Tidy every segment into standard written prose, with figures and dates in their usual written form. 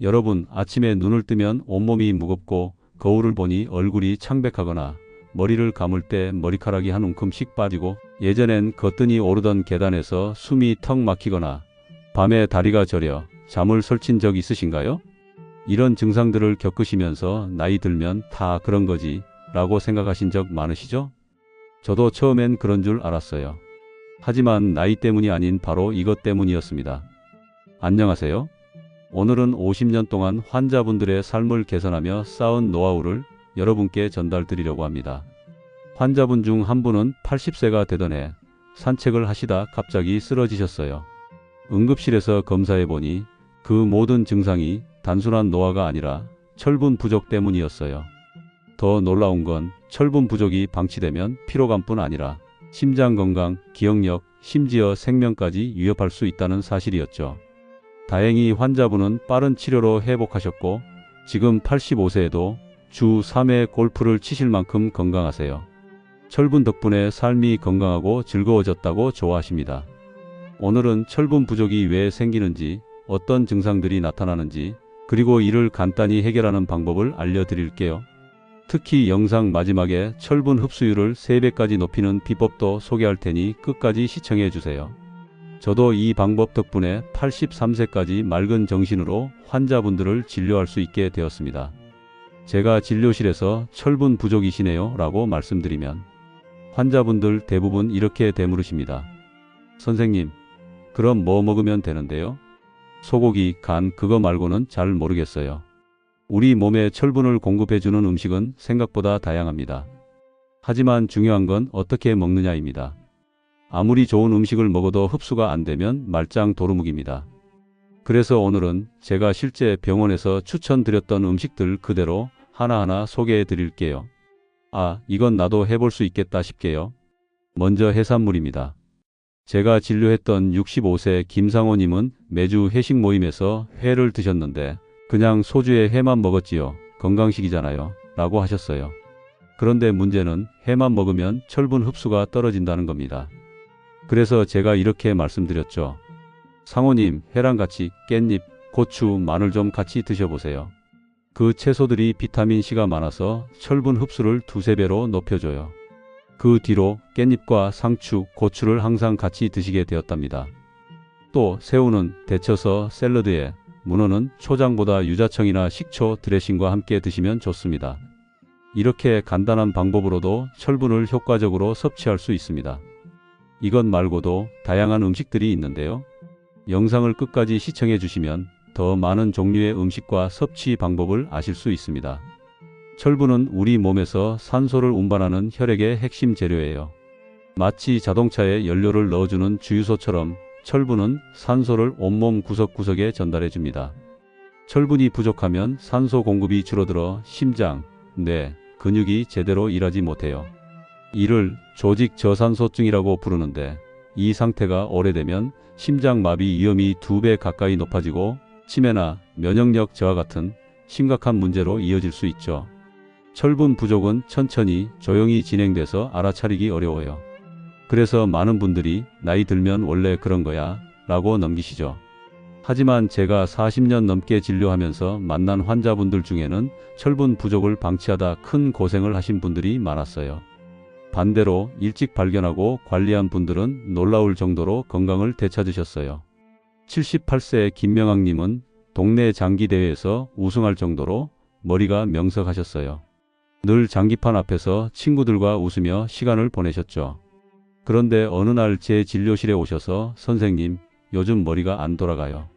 여러분, 아침에 눈을 뜨면 온몸이 무겁고 거울을 보니 얼굴이 창백하거나 머리를 감을 때 머리카락이 한 움큼씩 빠지고 예전엔 거뜬히 오르던 계단에서 숨이 턱 막히거나 밤에 다리가 저려 잠을 설친 적 있으신가요? 이런 증상들을 겪으시면서 나이 들면 다 그런 거지 라고 생각하신 적 많으시죠? 저도 처음엔 그런 줄 알았어요. 하지만 나이 때문이 아닌 바로 이것 때문이었습니다. 안녕하세요. 오늘은 50년 동안 환자분들의 삶을 개선하며 쌓은 노하우를 여러분께 전달드리려고 합니다. 환자분 중 한 분은 80세가 되던 해 산책을 하시다 갑자기 쓰러지셨어요. 응급실에서 검사해보니 그 모든 증상이 단순한 노화가 아니라 철분 부족 때문이었어요. 더 놀라운 건 철분 부족이 방치되면 피로감뿐 아니라 심장 건강, 기억력, 심지어 생명까지 위협할 수 있다는 사실이었죠. 다행히 환자분은 빠른 치료로 회복하셨고 지금 85세에도 주 3회 골프를 치실 만큼 건강하세요. 철분 덕분에 삶이 건강하고 즐거워졌다고 좋아하십니다. 오늘은 철분 부족이 왜 생기는지, 어떤 증상들이 나타나는지, 그리고 이를 간단히 해결하는 방법을 알려드릴게요. 특히 영상 마지막에 철분 흡수율을 3배까지 높이는 비법도 소개할 테니 끝까지 시청해 주세요. 저도 이 방법 덕분에 83세까지 맑은 정신으로 환자분들을 진료할 수 있게 되었습니다. 제가 진료실에서 철분 부족이시네요 라고 말씀드리면 환자분들 대부분 이렇게 되물으십니다. 선생님, 그럼 뭐 먹으면 되는데요? 소고기, 간 그거 말고는 잘 모르겠어요. 우리 몸에 철분을 공급해주는 음식은 생각보다 다양합니다. 하지만 중요한 건 어떻게 먹느냐입니다. 아무리 좋은 음식을 먹어도 흡수가 안 되면 말짱 도루묵입니다. 그래서 오늘은 제가 실제 병원에서 추천드렸던 음식들 그대로 하나하나 소개해 드릴게요. 아, 이건 나도 해볼 수 있겠다 싶게요. 먼저 해산물입니다. 제가 진료했던 65세 김상호님은 매주 회식 모임에서 회를 드셨는데 그냥 소주에 회만 먹었지요. 건강식이잖아요. 라고 하셨어요. 그런데 문제는 회만 먹으면 철분 흡수가 떨어진다는 겁니다. 그래서 제가 이렇게 말씀드렸죠. 상호님, 회랑 같이 깻잎, 고추, 마늘 좀 같이 드셔보세요. 그 채소들이 비타민C가 많아서 철분 흡수를 2~3배로 높여줘요. 그 뒤로 깻잎과 상추, 고추를 항상 같이 드시게 되었답니다. 또 새우는 데쳐서 샐러드에, 문어는 초장보다 유자청이나 식초 드레싱과 함께 드시면 좋습니다. 이렇게 간단한 방법으로도 철분을 효과적으로 섭취할 수 있습니다. 이것 말고도 다양한 음식들이 있는데요. 영상을 끝까지 시청해 주시면 더 많은 종류의 음식과 섭취 방법을 아실 수 있습니다. 철분은 우리 몸에서 산소를 운반하는 혈액의 핵심 재료예요. 마치 자동차에 연료를 넣어주는 주유소처럼 철분은 산소를 온몸 구석구석에 전달해 줍니다. 철분이 부족하면 산소 공급이 줄어들어 심장, 뇌, 근육이 제대로 일하지 못해요. 이를 조직 저산소증이라고 부르는데 이 상태가 오래되면 심장마비 위험이 2배 가까이 높아지고 치매나 면역력 저하 같은 심각한 문제로 이어질 수 있죠. 철분 부족은 천천히 조용히 진행돼서 알아차리기 어려워요. 그래서 많은 분들이 나이 들면 원래 그런 거야 라고 넘기시죠. 하지만 제가 40년 넘게 진료하면서 만난 환자분들 중에는 철분 부족을 방치하다 큰 고생을 하신 분들이 많았어요. 반대로 일찍 발견하고 관리한 분들은 놀라울 정도로 건강을 되찾으셨어요. 78세 김명학님은 동네 장기대회에서 우승할 정도로 머리가 명석하셨어요. 늘 장기판 앞에서 친구들과 웃으며 시간을 보내셨죠. 그런데 어느 날 제 진료실에 오셔서 선생님, 요즘 머리가 안 돌아가요.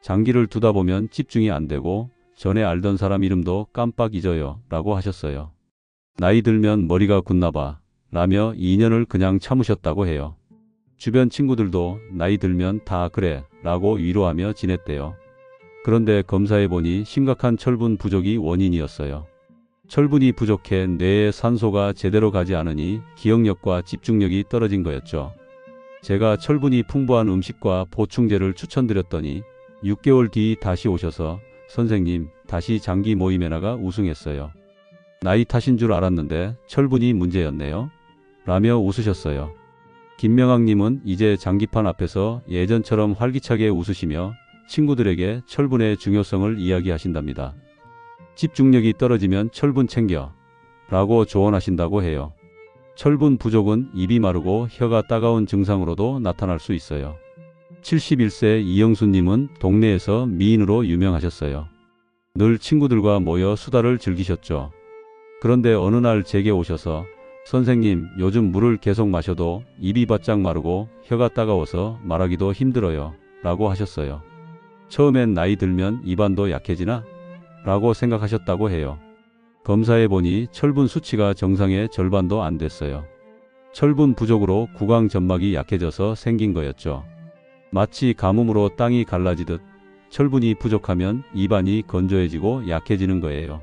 장기를 두다 보면 집중이 안 되고 전에 알던 사람 이름도 깜빡 잊어요 라고 하셨어요. 나이 들면 머리가 굳나 봐 라며 2년을 그냥 참으셨다고 해요. 주변 친구들도 나이 들면 다 그래 라고 위로하며 지냈대요. 그런데 검사해보니 심각한 철분 부족이 원인이었어요. 철분이 부족해 뇌에 산소가 제대로 가지 않으니 기억력과 집중력이 떨어진 거였죠. 제가 철분이 풍부한 음식과 보충제를 추천드렸더니 6개월 뒤 다시 오셔서 선생님, 다시 장기 모임에 나가 우승했어요. 나이 탓인 줄 알았는데 철분이 문제였네요. 라며 웃으셨어요. 김명학님은 이제 장기판 앞에서 예전처럼 활기차게 웃으시며 친구들에게 철분의 중요성을 이야기하신답니다. 집중력이 떨어지면 철분 챙겨 라고 조언하신다고 해요. 철분 부족은 입이 마르고 혀가 따가운 증상으로도 나타날 수 있어요. 71세 이영수님은 동네에서 미인으로 유명하셨어요. 늘 친구들과 모여 수다를 즐기셨죠. 그런데 어느 날 제게 오셔서 선생님, 요즘 물을 계속 마셔도 입이 바짝 마르고 혀가 따가워서 말하기도 힘들어요 라고 하셨어요. 처음엔 나이 들면 입안도 약해지나? 라고 생각하셨다고 해요. 검사해보니 철분 수치가 정상의 절반도 안 됐어요. 철분 부족으로 구강 점막이 약해져서 생긴 거였죠. 마치 가뭄으로 땅이 갈라지듯 철분이 부족하면 입안이 건조해지고 약해지는 거예요.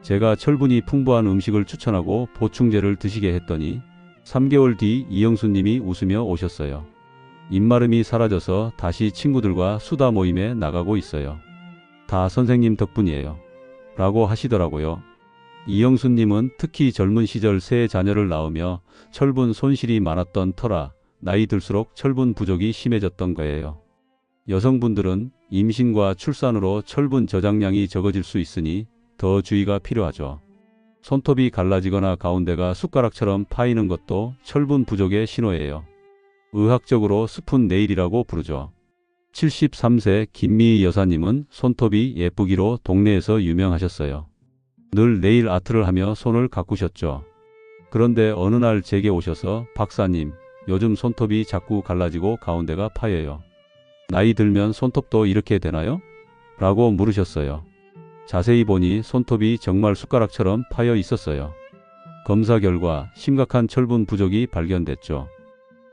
제가 철분이 풍부한 음식을 추천하고 보충제를 드시게 했더니 3개월 뒤 이영수님이 웃으며 오셨어요. 입마름이 사라져서 다시 친구들과 수다 모임에 나가고 있어요. 다 선생님 덕분이에요 라고 하시더라고요. 이영수님은 특히 젊은 시절 세 자녀를 낳으며 철분 손실이 많았던 터라 나이 들수록 철분 부족이 심해졌던 거예요. 여성분들은 임신과 출산으로 철분 저장량이 적어질 수 있으니 더 주의가 필요하죠. 손톱이 갈라지거나 가운데가 숟가락처럼 파이는 것도 철분 부족의 신호예요. 의학적으로 스푼 네일이라고 부르죠. 73세 김미희 여사님은 손톱이 예쁘기로 동네에서 유명하셨어요. 늘 네일 아트를 하며 손을 가꾸셨죠. 그런데 어느 날 제게 오셔서 박사님, 요즘 손톱이 자꾸 갈라지고 가운데가 파여요. 나이 들면 손톱도 이렇게 되나요? 라고 물으셨어요. 자세히 보니 손톱이 정말 숟가락처럼 파여 있었어요. 검사 결과 심각한 철분 부족이 발견됐죠.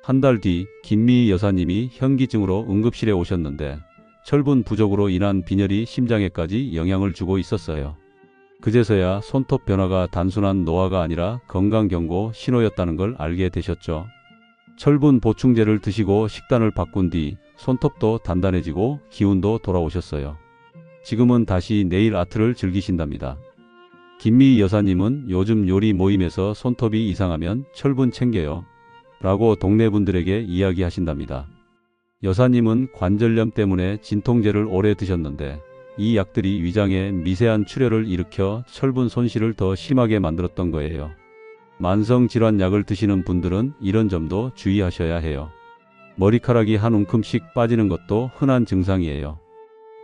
한 달 뒤 김미희 여사님이 현기증으로 응급실에 오셨는데 철분 부족으로 인한 빈혈이 심장에까지 영향을 주고 있었어요. 그제서야 손톱 변화가 단순한 노화가 아니라 건강경고 신호였다는 걸 알게 되셨죠. 철분 보충제를 드시고 식단을 바꾼 뒤 손톱도 단단해지고 기운도 돌아오셨어요. 지금은 다시 네일 아트를 즐기신답니다. 김미희 여사님은 요즘 요리 모임에서 손톱이 이상하면 철분 챙겨요 라고 동네 분들에게 이야기하신답니다. 여사님은 관절염 때문에 진통제를 오래 드셨는데 이 약들이 위장에 미세한 출혈을 일으켜 철분 손실을 더 심하게 만들었던 거예요. 만성질환 약을 드시는 분들은 이런 점도 주의하셔야 해요. 머리카락이 한 움큼씩 빠지는 것도 흔한 증상이에요.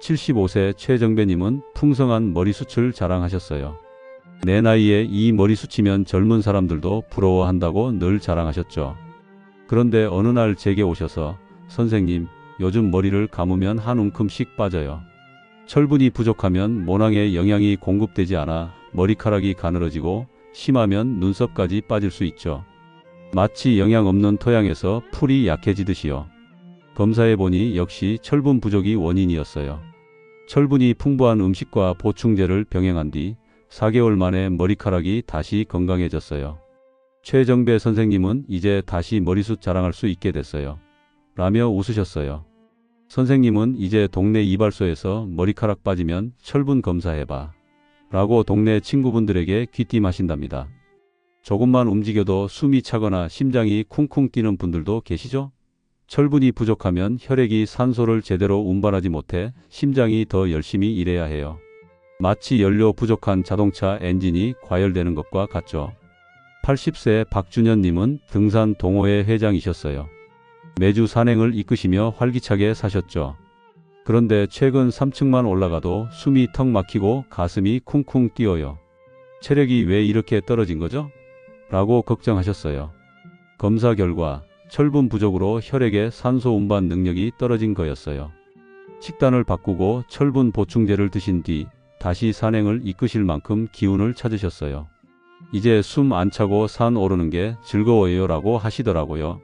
75세 최정배님은 풍성한 머리숱을 자랑하셨어요. 내 나이에 이 머리숱이면 젊은 사람들도 부러워한다고 늘 자랑하셨죠. 그런데 어느 날 제게 오셔서 선생님, 요즘 머리를 감으면 한 움큼씩 빠져요. 철분이 부족하면 모낭에 영양이 공급되지 않아 머리카락이 가늘어지고 심하면 눈썹까지 빠질 수 있죠. 마치 영양 없는 토양에서 풀이 약해지듯이요. 검사해보니 역시 철분 부족이 원인이었어요. 철분이 풍부한 음식과 보충제를 병행한 뒤 4개월 만에 머리카락이 다시 건강해졌어요. 최정배 선생님은 이제 다시 머리숱 자랑할 수 있게 됐어요. 라며 웃으셨어요. 선생님은 이제 동네 이발소에서 머리카락 빠지면 철분 검사해봐 라고 동네 친구분들에게 귀띔하신답니다. 조금만 움직여도 숨이 차거나 심장이 쿵쿵 뛰는 분들도 계시죠? 철분이 부족하면 혈액이 산소를 제대로 운반하지 못해 심장이 더 열심히 일해야 해요. 마치 연료 부족한 자동차 엔진이 과열되는 것과 같죠. 80세 박준현님은 등산 동호회 회장이셨어요. 매주 산행을 이끄시며 활기차게 사셨죠. 그런데 최근 3층만 올라가도 숨이 턱 막히고 가슴이 쿵쿵 뛰어요. 체력이 왜 이렇게 떨어진 거죠? 라고 걱정하셨어요. 검사 결과 철분 부족으로 혈액의 산소 운반 능력이 떨어진 거였어요. 식단을 바꾸고 철분 보충제를 드신 뒤 다시 산행을 이끄실 만큼 기운을 찾으셨어요. 이제 숨 안 차고 산 오르는 게 즐거워요 라고 하시더라고요.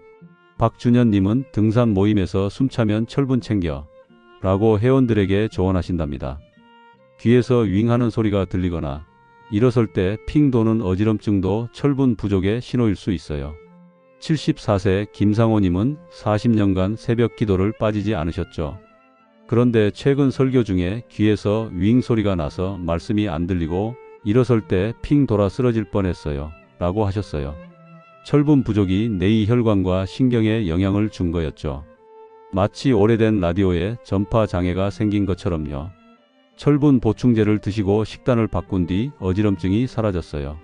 박준현님은 등산 모임에서 숨차면 철분 챙겨 라고 회원들에게 조언하신답니다. 귀에서 윙하는 소리가 들리거나 일어설 때 핑 도는 어지럼증도 철분 부족의 신호일 수 있어요. 74세 김상호님은 40년간 새벽 기도를 빠지지 않으셨죠. 그런데 최근 설교 중에 귀에서 윙 소리가 나서 말씀이 안 들리고 일어설 때 핑 돌아 쓰러질 뻔했어요 라고 하셨어요. 철분 부족이 뇌의 혈관과 신경에 영향을 준 거였죠. 마치 오래된 라디오에 전파 장애가 생긴 것처럼요. 철분 보충제를 드시고 식단을 바꾼 뒤 어지럼증이 사라졌어요.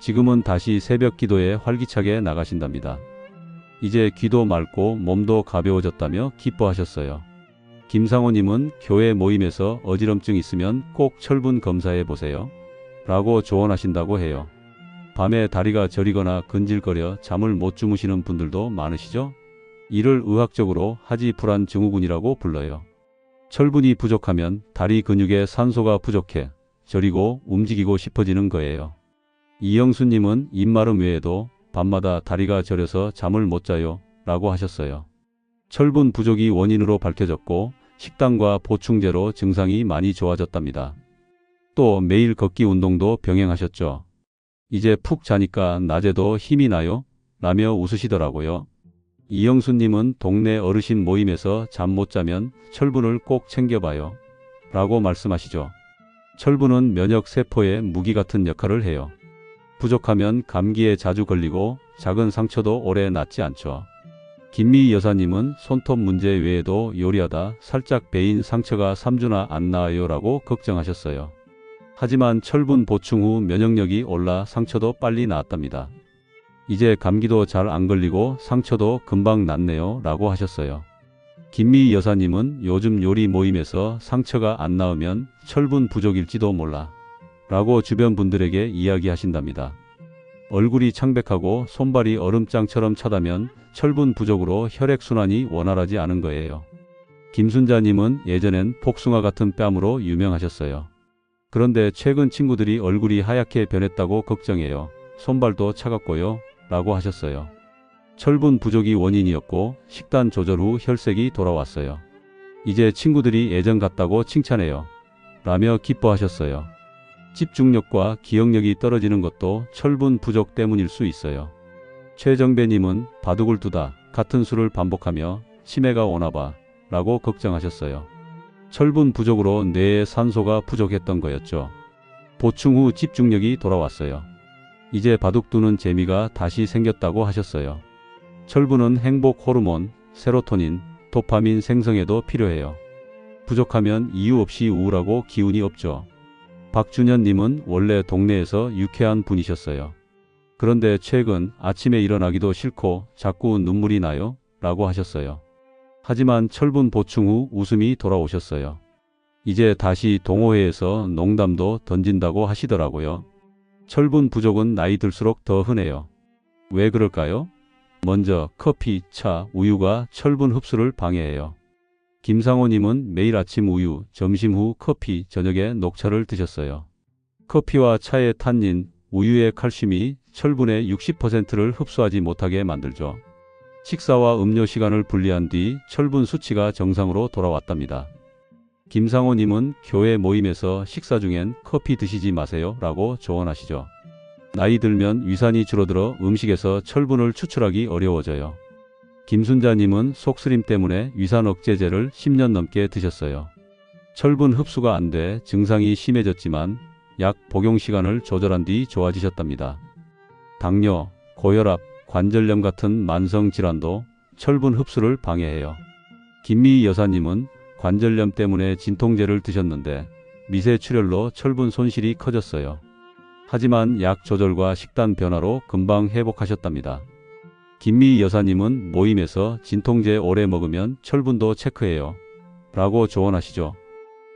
지금은 다시 새벽 기도에 활기차게 나가신답니다. 이제 귀도 맑고 몸도 가벼워졌다며 기뻐하셨어요. 김상호님은 교회 모임에서 어지럼증 있으면 꼭 철분 검사해 보세요. 라고 조언하신다고 해요. 밤에 다리가 저리거나 근질거려 잠을 못 주무시는 분들도 많으시죠? 이를 의학적으로 하지 불안 증후군이라고 불러요. 철분이 부족하면 다리 근육에 산소가 부족해 저리고 움직이고 싶어지는 거예요. 이영수님은 입마름 외에도 밤마다 다리가 저려서 잠을 못 자요 라고 하셨어요. 철분 부족이 원인으로 밝혀졌고 식단과 보충제로 증상이 많이 좋아졌답니다. 또 매일 걷기 운동도 병행하셨죠. 이제 푹 자니까 낮에도 힘이 나요? 라며 웃으시더라고요. 이영수님은 동네 어르신 모임에서 잠 못 자면 철분을 꼭 챙겨봐요. 라고 말씀하시죠. 철분은 면역 세포의 무기 같은 역할을 해요. 부족하면 감기에 자주 걸리고 작은 상처도 오래 낫지 않죠. 김미 여사님은 손톱 문제 외에도 요리하다 살짝 베인 상처가 3주나 안 나아요 라고 걱정하셨어요. 하지만 철분 보충 후 면역력이 올라 상처도 빨리 나았답니다. 이제 감기도 잘 안 걸리고 상처도 금방 낫네요 라고 하셨어요. 김미 여사님은 요즘 요리 모임에서 상처가 안 나으면 철분 부족일지도 몰라 라고 주변 분들에게 이야기하신답니다. 얼굴이 창백하고 손발이 얼음장처럼 차다면 철분 부족으로 혈액순환이 원활하지 않은 거예요. 김순자님은 예전엔 복숭아 같은 뺨으로 유명하셨어요. 그런데 최근 친구들이 얼굴이 하얗게 변했다고 걱정해요. 손발도 차갑고요. 라고 하셨어요. 철분 부족이 원인이었고 식단 조절 후 혈색이 돌아왔어요. 이제 친구들이 예전 같다고 칭찬해요. 라며 기뻐하셨어요. 집중력과 기억력이 떨어지는 것도 철분 부족 때문일 수 있어요. 최정배님은 바둑을 두다 같은 수를 반복하며 치매가 오나봐 라고 걱정하셨어요. 철분 부족으로 뇌에 산소가 부족했던 거였죠. 보충 후 집중력이 돌아왔어요. 이제 바둑 두는 재미가 다시 생겼다고 하셨어요. 철분은 행복 호르몬, 세로토닌, 도파민 생성에도 필요해요. 부족하면 이유 없이 우울하고 기운이 없죠. 박준현님은 원래 동네에서 유쾌한 분이셨어요. 그런데 최근 아침에 일어나기도 싫고 자꾸 눈물이 나요? 라고 하셨어요. 하지만 철분 보충 후 웃음이 돌아오셨어요. 이제 다시 동호회에서 농담도 던진다고 하시더라고요. 철분 부족은 나이 들수록 더 흔해요. 왜 그럴까요? 먼저 커피, 차, 우유가 철분 흡수를 방해해요. 김상호님은 매일 아침 우유, 점심 후 커피, 저녁에 녹차를 드셨어요. 커피와 차의 탄닌, 우유의 칼슘이 철분의 60%를 흡수하지 못하게 만들죠. 식사와 음료 시간을 분리한 뒤 철분 수치가 정상으로 돌아왔답니다. 김상호님은 교회 모임에서 식사 중엔 커피 드시지 마세요 라고 조언하시죠. 나이 들면 위산이 줄어들어 음식에서 철분을 추출하기 어려워져요. 김순자님은 속쓰림 때문에 위산 억제제를 10년 넘게 드셨어요. 철분 흡수가 안 돼 증상이 심해졌지만 약 복용 시간을 조절한 뒤 좋아지셨답니다. 당뇨, 고혈압, 관절염 같은 만성 질환도 철분 흡수를 방해해요. 김미 여사님은 관절염 때문에 진통제를 드셨는데 미세 출혈로 철분 손실이 커졌어요. 하지만 약 조절과 식단 변화로 금방 회복하셨답니다. 김미 여사님은 모임에서 진통제 오래 먹으면 철분도 체크해요. 라고 조언하시죠.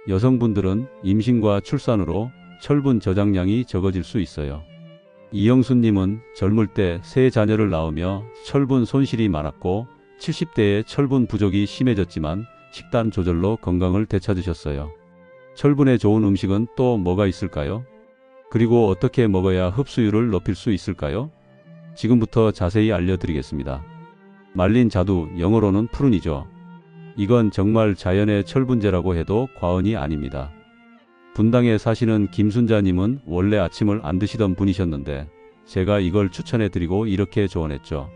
여성분들은 임신과 출산으로 철분 저장량이 적어질 수 있어요. 이영수님은 젊을 때 세 자녀를 낳으며 철분 손실이 많았고 70대에 철분 부족이 심해졌지만 식단 조절로 건강을 되찾으셨어요. 철분에 좋은 음식은 또 뭐가 있을까요? 그리고 어떻게 먹어야 흡수율을 높일 수 있을까요? 지금부터 자세히 알려드리겠습니다. 말린 자두, 영어로는 푸른이죠. 이건 정말 자연의 철분제라고 해도 과언이 아닙니다. 분당에 사시는 김순자님은 원래 아침을 안 드시던 분이셨는데 제가 이걸 추천해드리고 이렇게 조언했죠.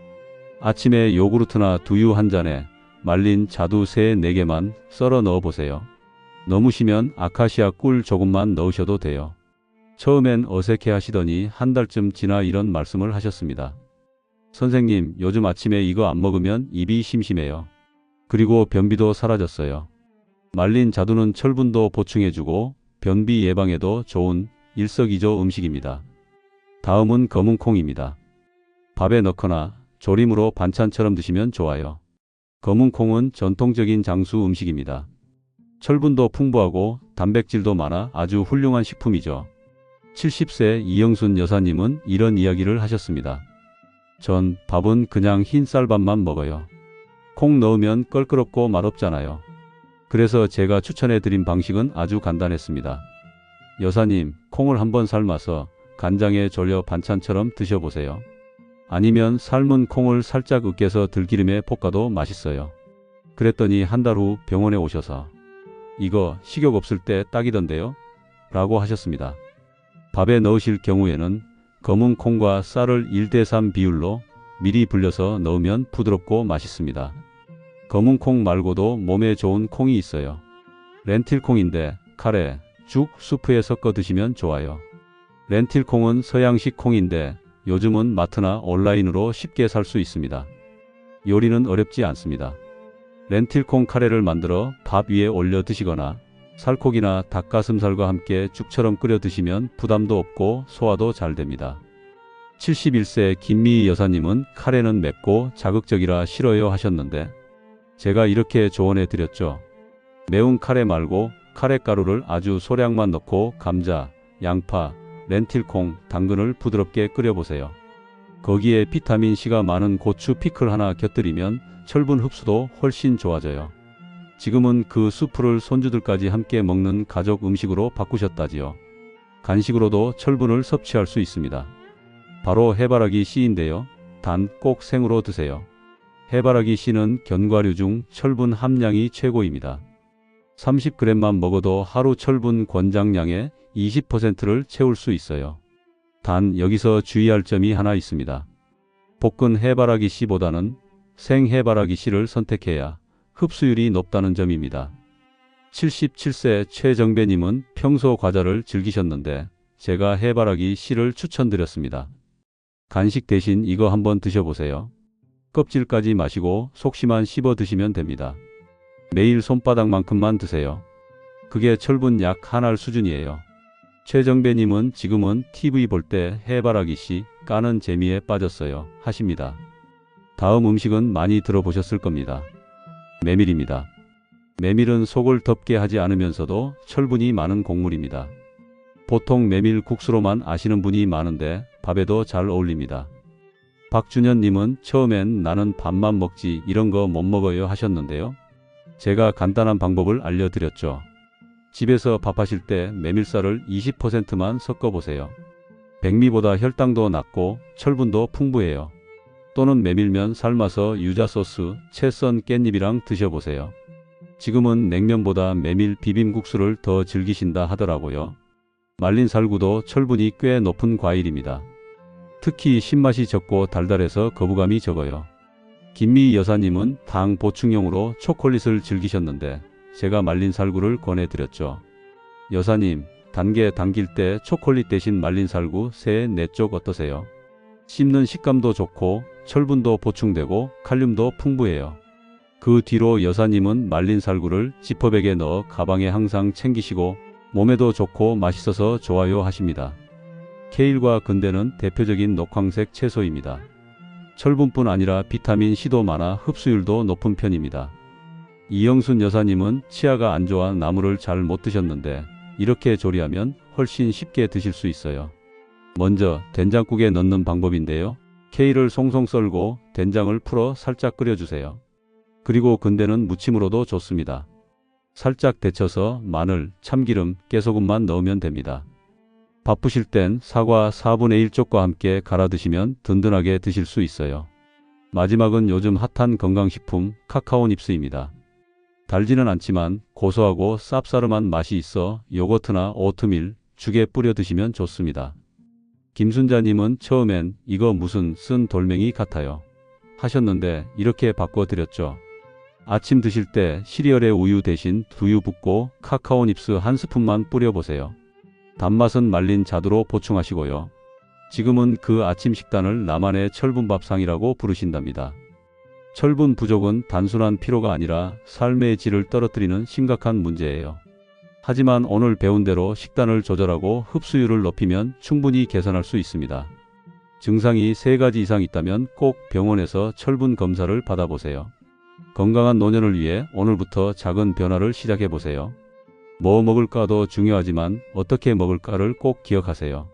아침에 요구르트나 두유 한 잔에 말린 자두 3-4개만 썰어 넣어보세요. 너무시면 아카시아 꿀 조금만 넣으셔도 돼요. 처음엔 어색해 하시더니 한 달쯤 지나 이런 말씀을 하셨습니다. 선생님, 요즘 아침에 이거 안 먹으면 입이 심심해요. 그리고 변비도 사라졌어요. 말린 자두는 철분도 보충해주고 변비 예방에도 좋은 일석이조 음식입니다. 다음은 검은 콩입니다. 밥에 넣거나 조림으로 반찬처럼 드시면 좋아요. 검은 콩은 전통적인 장수 음식입니다. 철분도 풍부하고 단백질도 많아 아주 훌륭한 식품이죠. 70세 이영순 여사님은 이런 이야기를 하셨습니다. 전 밥은 그냥 흰 쌀밥만 먹어요. 콩 넣으면 껄끄럽고 맛없잖아요. 그래서 제가 추천해 드린 방식은 아주 간단했습니다. 여사님, 콩을 한번 삶아서 간장에 졸여 반찬처럼 드셔보세요. 아니면 삶은 콩을 살짝 으깨서 들기름에 볶아도 맛있어요. 그랬더니 한 달 후 병원에 오셔서 이거 식욕 없을 때 딱이던데요? 라고 하셨습니다. 밥에 넣으실 경우에는 검은 콩과 쌀을 1대3 비율로 미리 불려서 넣으면 부드럽고 맛있습니다. 검은 콩 말고도 몸에 좋은 콩이 있어요. 렌틸콩인데 카레, 죽, 수프에 섞어 드시면 좋아요. 렌틸콩은 서양식 콩인데 요즘은 마트나 온라인으로 쉽게 살 수 있습니다. 요리는 어렵지 않습니다. 렌틸콩 카레를 만들어 밥 위에 올려 드시거나 살코기나 닭가슴살과 함께 죽처럼 끓여 드시면 부담도 없고 소화도 잘 됩니다. 71세 김미희 여사님은 카레는 맵고 자극적이라 싫어요 하셨는데 제가 이렇게 조언해 드렸죠. 매운 카레 말고 카레가루를 아주 소량만 넣고 감자, 양파, 렌틸콩, 당근을 부드럽게 끓여보세요. 거기에 비타민C가 많은 고추 피클 하나 곁들이면 철분 흡수도 훨씬 좋아져요. 지금은 그 수프를 손주들까지 함께 먹는 가족 음식으로 바꾸셨다지요. 간식으로도 철분을 섭취할 수 있습니다. 바로 해바라기 씨인데요. 단 꼭 생으로 드세요. 해바라기 씨는 견과류 중 철분 함량이 최고입니다. 30g만 먹어도 하루 철분 권장량의 20%를 채울 수 있어요. 단 여기서 주의할 점이 하나 있습니다. 볶은 해바라기 씨보다는 생 해바라기 씨를 선택해야 흡수율이 높다는 점입니다. 77세 최정배님은 평소 과자를 즐기셨는데 제가 해바라기 씨를 추천드렸습니다. 간식 대신 이거 한번 드셔보세요. 껍질까지 마시고 속씨만 씹어 드시면 됩니다. 매일 손바닥만큼만 드세요. 그게 철분 약 한 알 수준이에요. 최정배님은 지금은 TV 볼 때 해바라기 씨 까는 재미에 빠졌어요 하십니다. 다음 음식은 많이 들어보셨을 겁니다. 메밀입니다. 메밀은 속을 덮게 하지 않으면서도 철분이 많은 곡물입니다. 보통 메밀 국수로만 아시는 분이 많은데 밥에도 잘 어울립니다. 박준현님은 처음엔 나는 밥만 먹지 이런 거 못 먹어요 하셨는데요. 제가 간단한 방법을 알려드렸죠. 집에서 밥하실 때 메밀쌀을 20%만 섞어보세요. 백미보다 혈당도 낮고 철분도 풍부해요. 또는 메밀면 삶아서 유자 소스, 채 썬 깻잎이랑 드셔보세요. 지금은 냉면보다 메밀 비빔국수를 더 즐기신다 하더라고요. 말린 살구도 철분이 꽤 높은 과일입니다. 특히 신맛이 적고 달달해서 거부감이 적어요. 김미희 여사님은 당 보충용으로 초콜릿을 즐기셨는데 제가 말린 살구를 권해드렸죠. 여사님, 단게 당길 때 초콜릿 대신 말린 살구 3, 4쪽 어떠세요? 씹는 식감도 좋고 철분도 보충되고 칼륨도 풍부해요. 그 뒤로 여사님은 말린 살구를 지퍼백에 넣어 가방에 항상 챙기시고 몸에도 좋고 맛있어서 좋아요 하십니다. 케일과 근대는 대표적인 녹황색 채소입니다. 철분뿐 아니라 비타민C도 많아 흡수율도 높은 편입니다. 이영순 여사님은 치아가 안 좋아 나물을 잘 못 드셨는데 이렇게 조리하면 훨씬 쉽게 드실 수 있어요. 먼저 된장국에 넣는 방법인데요. 케일을 송송 썰고 된장을 풀어 살짝 끓여주세요. 그리고 근대는 무침으로도 좋습니다. 살짝 데쳐서 마늘, 참기름, 깨소금만 넣으면 됩니다. 바쁘실 땐 사과 4분의 1쪽과 함께 갈아 드시면 든든하게 드실 수 있어요. 마지막은 요즘 핫한 건강식품 카카오닙스입니다. 달지는 않지만 고소하고 쌉싸름한 맛이 있어 요거트나 오트밀, 죽에 뿌려 드시면 좋습니다. 김순자님은 처음엔 이거 무슨 쓴 돌멩이 같아요 하셨는데 이렇게 바꿔드렸죠. 아침 드실 때 시리얼에 우유 대신 두유 붓고 카카오닙스 한 스푼만 뿌려보세요. 단맛은 말린 자두로 보충하시고요. 지금은 그 아침 식단을 나만의 철분밥상이라고 부르신답니다. 철분 부족은 단순한 피로가 아니라 삶의 질을 떨어뜨리는 심각한 문제예요. 하지만 오늘 배운 대로 식단을 조절하고 흡수율을 높이면 충분히 개선할 수 있습니다. 증상이 3가지 이상 있다면 꼭 병원에서 철분 검사를 받아보세요. 건강한 노년을 위해 오늘부터 작은 변화를 시작해보세요. 뭐 먹을까도 중요하지만 어떻게 먹을까를 꼭 기억하세요.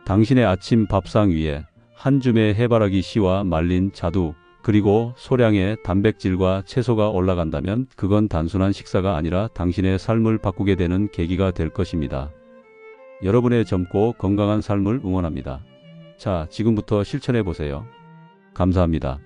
당신의 아침 밥상 위에 한 줌의 해바라기 씨와 말린 자두, 그리고 소량의 단백질과 채소가 올라간다면 그건 단순한 식사가 아니라 당신의 삶을 바꾸게 되는 계기가 될 것입니다. 여러분의 젊고 건강한 삶을 응원합니다. 자, 지금부터 실천해 보세요. 감사합니다.